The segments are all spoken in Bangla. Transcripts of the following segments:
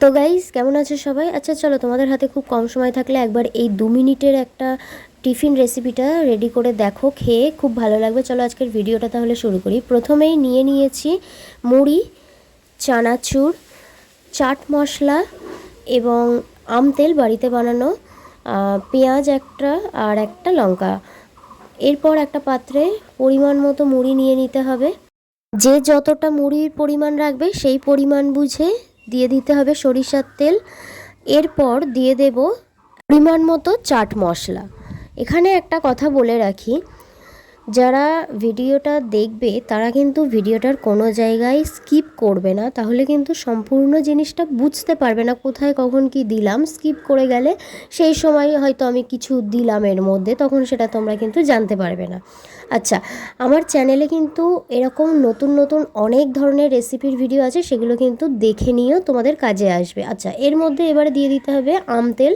তো গাইস, কেমন আছো সবাই? আচ্ছা চলো, তোমাদের হাতে খুব কম সময় থাকলে একবার এই 2 মিনিটের একটা টিফিন রেসিপিটা রেডি করে দেখো, খেয়ে খুব ভালো লাগবে। চলো আজকের ভিডিওটা তাহলে শুরু করি। প্রথমেই নিয়েছি মুড়ি, চানাচুর, চাট মশলা এবং আম তেল বাড়িতে বানানো, পেঁয়াজ একটা আর একটা লঙ্কা। এরপর একটা পাত্রে পরিমাণ মতো মুড়ি নিয়ে নিতে হবে। যে যতটা মুড়ির পরিমাণ রাখবে সেই পরিমাণ বুঝে দিয়ে দিতে হবে সরিষার তেল। এরপর দিয়ে দেব পরিমাণ মতো চাট মশলা। এখানে একটা কথা বলে রাখি, যারা ভিডিওটা দেখবে তারা কিন্তু ভিডিওটার কোনো জায়গায় স্কিপ করবে না, তাহলে কিন্তু সম্পূর্ণ জিনিসটা বুঝতে পারবে না কোথায় কখন কি দিলাম। স্কিপ করে গেলে সেই সময় হয়তো আমি কিছু দিলাম এর মধ্যে, তখন সেটা তোমরা কিন্তু জানতে পারবে না। আচ্ছা, আমার চ্যানেলে কিন্তু এরকম নতুন নতুন অনেক ধরনের রেসিপির ভিডিও আছে, সেগুলো কিন্তু দেখে নিও, তোমাদের কাজে আসবে। আচ্ছা, এর মধ্যে এবারে দিয়ে দিতে হবে আম তেল।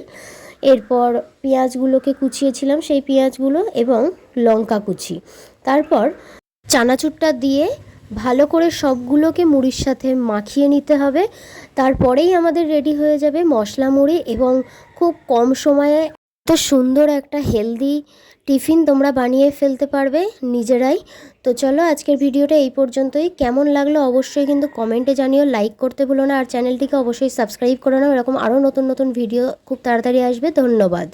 এরপর পেঁয়াজগুলোকে কুচিয়েছিলাম সেই পেঁয়াজগুলো এবং লঙ্কা কুচি। তারপর চানাচুরটা দিয়ে ভালো করে সবগুলোকে মুড়ির সাথে মাখিয়ে নিতে হবে। তারপরেই আমাদের রেডি হয়ে যাবে মশলা মুড়ি, এবং খুব কম সময়ে এত সুন্দর একটা হেলদি টিফিন তোমরা বানিয়ে ফেলতে পারবে নিজেরাই। তো চলো, আজকের ভিডিওটা এই পর্যন্তই। কেমন লাগলো অবশ্যই কিন্তু কমেন্টে জানিও, লাইক করতে ভুলো না, আর চ্যানেলটিকে অবশ্যই সাবস্ক্রাইব করে নাও। এরকম আরও নতুন নতুন ভিডিও খুব তাড়াতাড়ি আসবে। ধন্যবাদ।